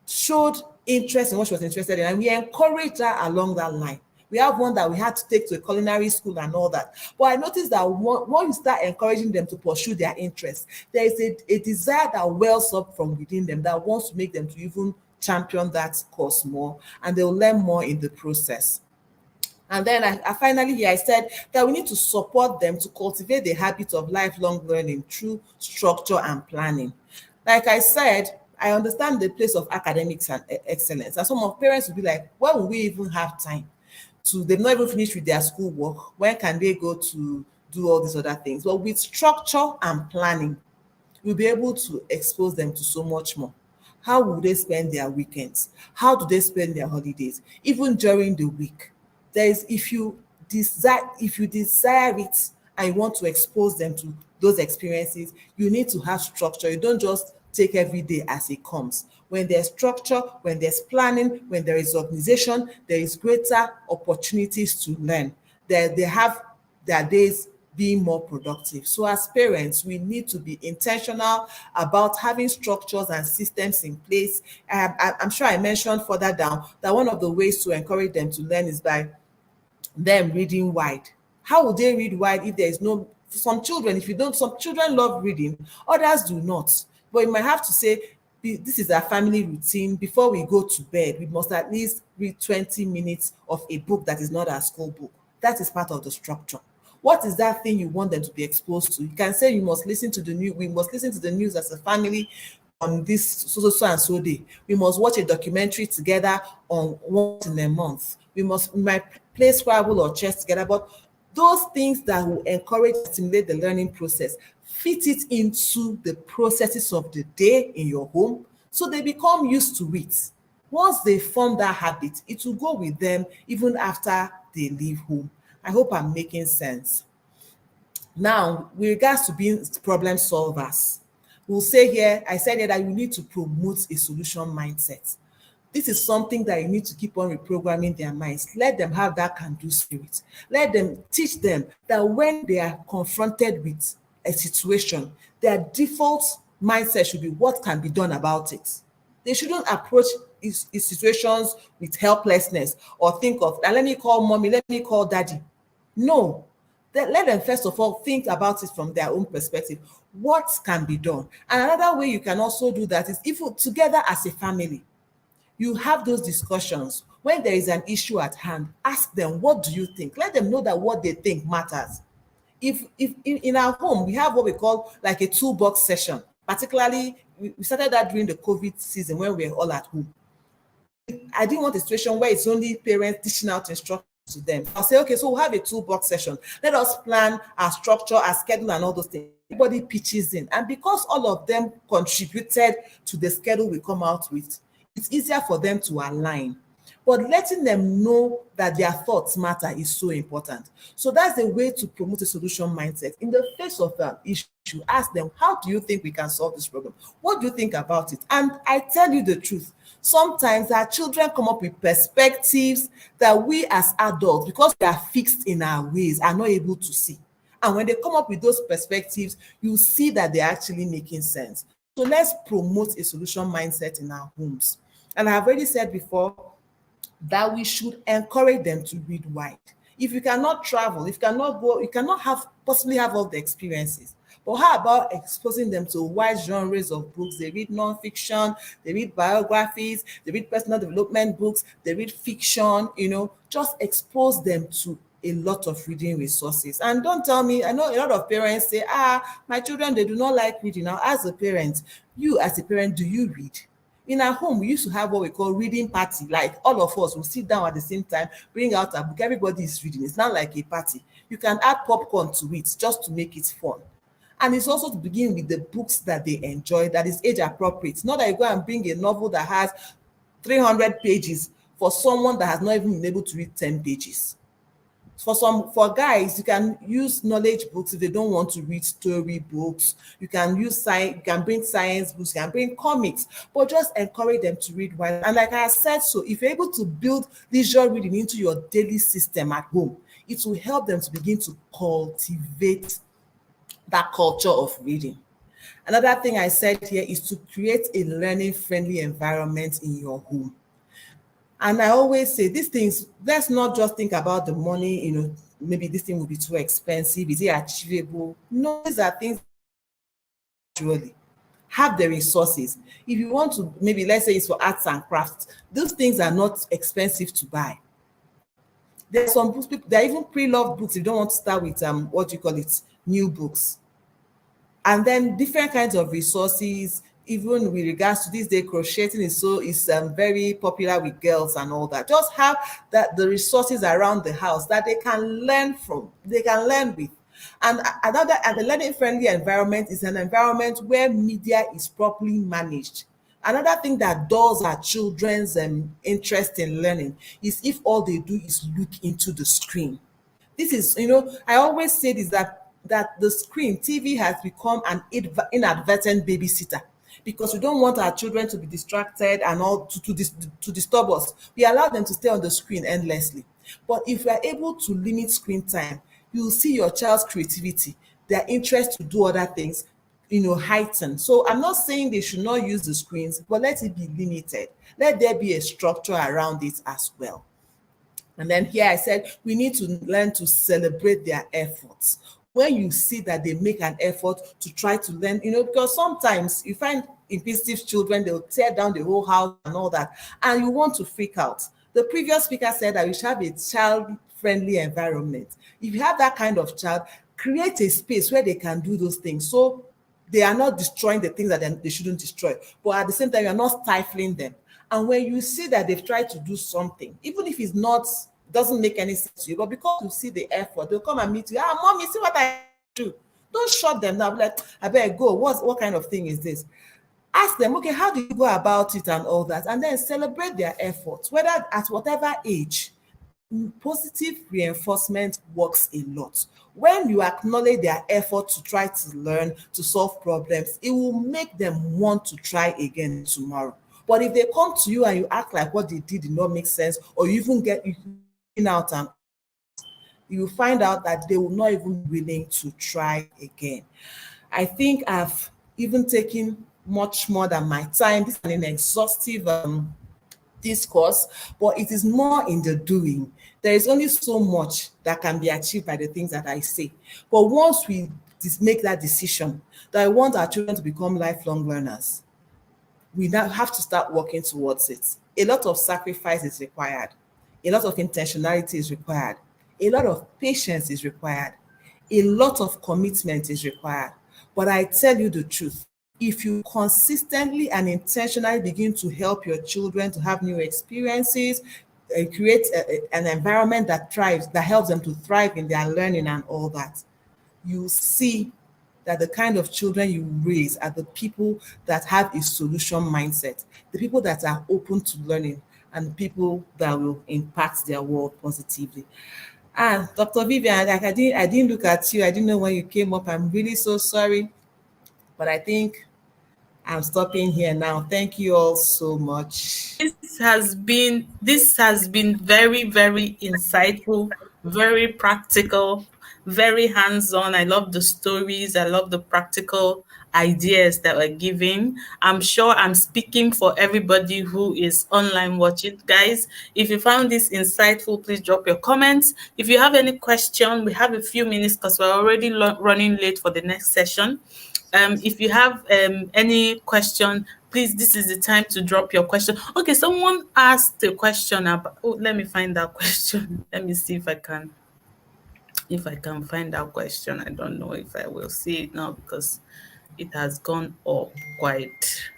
showed interest in what she was interested in, and we encouraged her along that line. We have one that we had to take to a culinary school and all that. But I noticed that when you start encouraging them to pursue their interests, there is a desire that wells up from within them that wants to make them to even champion that course more, and they'll learn more in the process. And then I said that we need to support them to cultivate the habit of lifelong learning through structure and planning. Like I said, I understand the place of academics and excellence. And some of parents will be like, when will we even have time? They've not even finished with their schoolwork. When can they go to do all these other things? But with structure and planning, we'll be able to expose them to so much more. How will they spend their weekends? How do they spend their holidays? Even during the week. If you desire it and you want to expose them to those experiences, you need to have structure. You don't just take every day as it comes. When there's structure, when there's planning, when there is organization, there is greater opportunities to learn. They have their days being more productive. So as parents, we need to be intentional about having structures and systems in place. I'm sure I mentioned further down that one of the ways to encourage them to learn is by them reading wide. How would they read wide if there is no, some children, if you don't, some children love reading, others do not. But you might have to say, this is our family routine. Before we go to bed, we must at least read 20 minutes of a book that is not a school book. That is part of the structure. What is that thing you want them to be exposed to? You can say you must listen to the news. We must listen to the news as a family on this so and so day. We must watch a documentary together on once in a month. We might play Scrabble or chess together, but those things that will encourage and stimulate the learning process, fit it into the processes of the day in your home so they become used to it. Once they form that habit, it will go with them even after they leave home. I hope I'm making sense. Now, with regards to being problem solvers, we'll say here, I said here that you need to promote a solution mindset. This is something that you need to keep on reprogramming their minds. Let them have that can-do spirit. Let them teach them that when they are confronted with a situation, their default mindset should be what can be done about it. They shouldn't approach these situations with helplessness or think of, let me call mommy, let me call daddy. No, let them first of all think about it from their own perspective. What can be done? And another way you can also do that is if together as a family, you have those discussions. When there is an issue at hand, ask them, what do you think? Let them know that what they think matters. If in our home, we have what we call like a toolbox session, particularly we started that during the COVID season when we were all at home. I didn't want a situation where it's only parents dishing out instructions to them. I'll say, okay, so we'll have a toolbox session. Let us plan our structure, our schedule, and all those things. Everybody pitches in. And because all of them contributed to the schedule we come out with, it's easier for them to align. But letting them know that their thoughts matter is so important. So that's the way to promote a solution mindset. In the face of an issue, ask them, how do you think we can solve this problem? What do you think about it? And I tell you the truth, sometimes our children come up with perspectives that we as adults, because we are fixed in our ways, are not able to see. And when they come up with those perspectives, you see that they're actually making sense. So let's promote a solution mindset in our homes. And I've already said before that we should encourage them to read wide. If you cannot travel, if you cannot go, you cannot possibly have all the experiences. But how about exposing them to wide genres of books? They read nonfiction, they read biographies, they read personal development books, they read fiction, just expose them to a lot of reading resources. And don't tell me, I know a lot of parents say, my children, they do not like reading. Now, as a parent, do you read? In our home, we used to have what we call reading party. Like all of us will sit down at the same time, bring out a book. Everybody is reading. It's not like a party. You can add popcorn to it just to make it fun. And it's also to begin with the books that they enjoy, that is age appropriate. Not that you go and bring a novel that has 300 pages for someone that has not even been able to read 10 pages. For guys, you can use knowledge books if they don't want to read story books. You can use science, you can bring science books, you can bring comics, but just encourage them to read well. And like I said, so if you're able to build leisure reading into your daily system at home, it will help them to begin to cultivate that culture of reading. Another thing I said here is to create a learning-friendly environment in your home. And I always say these things, let's not just think about the money, maybe this thing will be too expensive. Is it achievable? No, these are things actually have the resources. If you want to, maybe let's say it's for arts and crafts, those things are not expensive to buy. There are some books, there are even pre-loved books if you don't want to start with new books. And then different kinds of resources. Even with regards to this day, crocheting is very popular with girls and all that. Just have the resources around the house that they can learn from, they can learn with. And the learning-friendly environment is an environment where media is properly managed. Another thing that dulls our children's interest in learning is if all they do is look into the screen. This is, I always say this, that the screen, TV has become an inadvertent babysitter. because we don't want our children to be distracted and all to disturb us. We allow them to stay on the screen endlessly. But if we are able to limit screen time, you will see your child's creativity, their interest to do other things, heighten. So I'm not saying they should not use the screens, but let it be limited. Let there be a structure around it as well. And then here I said, we need to learn to celebrate their efforts. When you see that they make an effort to try to learn, because sometimes you find inquisitive children, they'll tear down the whole house and all that, and you want to freak out. The previous speaker said that we should have a child-friendly environment. If you have that kind of child, create a space where they can do those things. So they are not destroying the things that they shouldn't destroy, but at the same time, you're not stifling them. And when you see that they've tried to do something, even if doesn't make any sense to you, but because you see the effort, they'll come and meet you. Mommy, see what I do. Don't shut them down. Like, I better go. What kind of thing is this? Ask them, okay, how do you go about it and all that? And then celebrate their efforts, whether at whatever age. Positive reinforcement works a lot. When you acknowledge their effort to try to learn, to solve problems, it will make them want to try again tomorrow. But if they come to you and you act like what they did not make sense, or you even get out, and you will find out that they will not even be willing to try again. I think I've even taken much more than my time. This is an exhaustive discourse, but it is more in the doing. There is only so much that can be achieved by the things that I say. But once we make that decision that I want our children to become lifelong learners, we now have to start working towards it. A lot of sacrifice is required. A lot of intentionality is required. A lot of patience is required. A lot of commitment is required. But I tell you the truth, if you consistently and intentionally begin to help your children to have new experiences, create an environment that thrives, that helps them to thrive in their learning and all that, you see that the kind of children you raise are the people that have a solution mindset, the people that are open to learning, and the people that will impact their world positively. And Dr. Vivian, I didn't look at you. I didn't know when you came up. I'm really so sorry. But I think I'm stopping here now. Thank you all so much. This has been very, very insightful, very practical, very hands-on. I love the stories. I love the practical ideas that we're giving. I'm sure I'm speaking for everybody who is online watching. Guys, if you found this insightful, please drop your comments. If you have any question, we have a few minutes because we're already running late for the next session. If you have any question, please, this is the time to drop your question. Okay, someone asked a question about, let me find that question. Let me see if I can find that question. I don't know if I will see it now because it has gone up quite.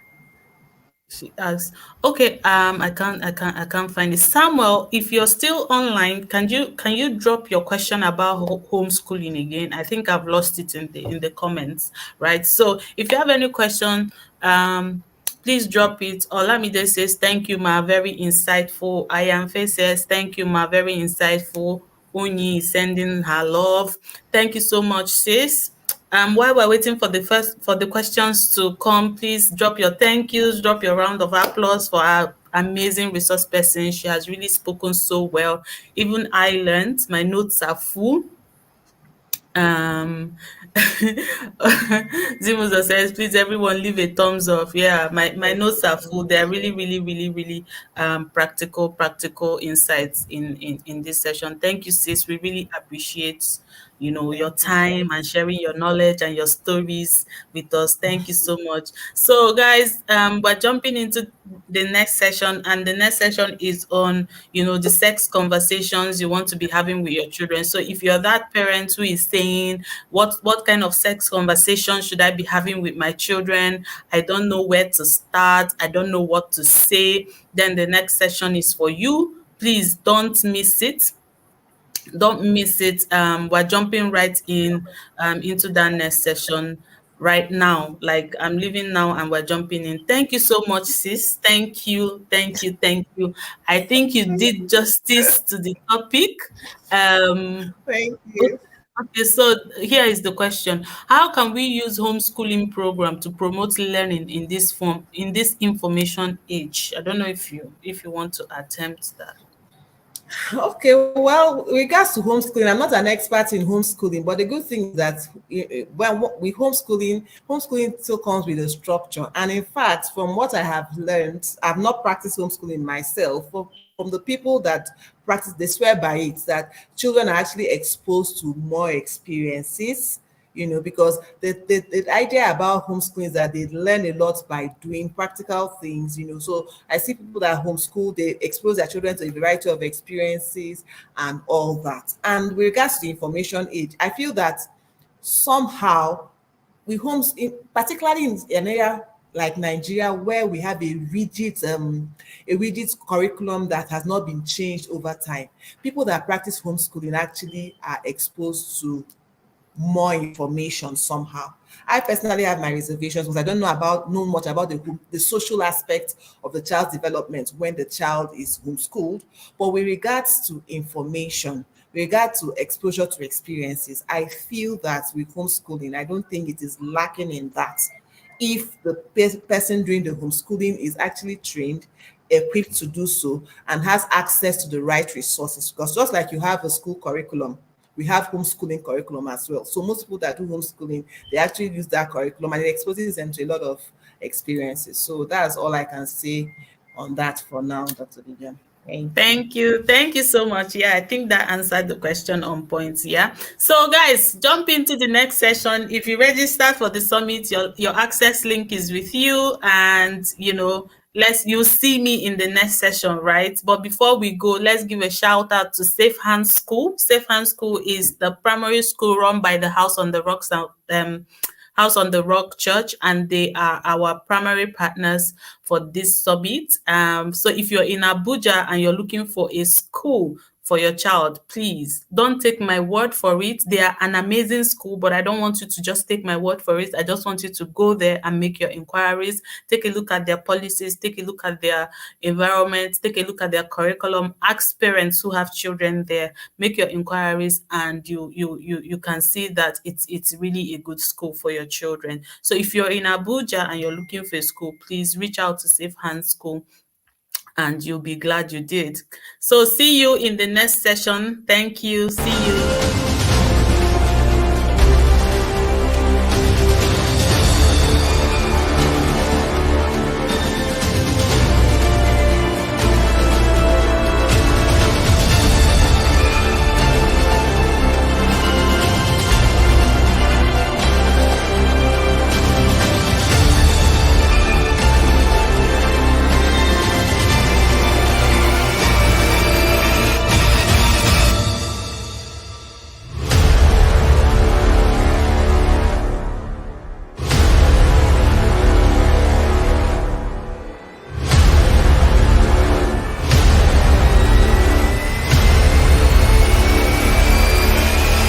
She asks, okay, I can't find it. Samuel, if you're still online, can you drop your question about homeschooling again? I think I've lost it in the comments, right? So if you have any question, please drop it. Olamide says, thank you, Ma, very insightful. Ayanfe says, thank you, Ma, very insightful. Unyi is sending her love. Thank you so much, sis. While we're waiting for the questions to come, please drop your thank yous, drop your round of applause for our amazing resource person. She has really spoken so well. Even I learned. My notes are full. Zimuzo says, please everyone leave a thumbs up. Yeah, my notes are full. They're really, really, really, really practical insights in this session. Thank you, sis. We really appreciate your time and sharing your knowledge and your stories with us. Thank you so much. So guys, we're jumping into the next session, and the next session is on the sex conversations you want to be having with your children. So if you're that parent who is saying, what kind of sex conversation should I be having with my children? I don't know where to start. I don't know what to say. Then the next session is for you. Please don't miss it. We're jumping right into that next session right now. Like, I'm leaving now and we're jumping in. Thank you so much, sis. Thank you. I think you did justice to the topic. Thank you. Okay, so here is the question. How can we use homeschooling program to promote learning in this form, in this information age? I don't know if you want to attempt that. Okay, well, with regards to homeschooling, I'm not an expert in homeschooling, but the good thing is that when with homeschooling still comes with a structure. And in fact, from what I have learned, I've not practiced homeschooling myself. From the people that practice, they swear by it that children are actually exposed to more experiences, because the idea about homeschooling is that they learn a lot by doing practical things. So I see people that homeschool, they expose their children to a variety of experiences and all that. And with regards to the information age, I feel that somehow we homes particularly in an area like Nigeria, where we have a rigid curriculum that has not been changed over time. People that practice homeschooling actually are exposed to more information somehow. I personally have my reservations because I don't know much about the social aspect of the child's development when the child is homeschooled. But with regards to information, with regard to exposure to experiences, I feel that with homeschooling, I don't think it is lacking in that. If the person doing the homeschooling is actually trained, equipped to do so, and has access to the right resources, because just like you have a school curriculum, we have homeschooling curriculum as well. So most people that do homeschooling, they actually use that curriculum and it exposes them to a lot of experiences. So that's all I can say on that for now, Dr. Vivian. Thank you. Thank you. Thank you so much. Yeah, I think that answered the question on point. Yeah. So guys, jump into the next session. If you registered for the summit, your access link is with you, and you'll see me in the next session, right? But before we go, let's give a shout out to Safe Hands School. Safe Hands School is the primary school run by the House on the Rock Church, and they are our primary partners for this summit. So if you're in Abuja and you're looking for a school for your child, please don't take my word for it. They are an amazing school, but I don't want you to just take my word for it. I just want you to go there and make your inquiries, take a look at their policies, take a look at their environment, take a look at their curriculum, ask parents who have children there, make your inquiries, and you can see that it's really a good school for your children. So if you're in Abuja and you're looking for a school, please reach out to Safe Hands School, and you'll be glad you did. So see you in the next session. Thank you. See you.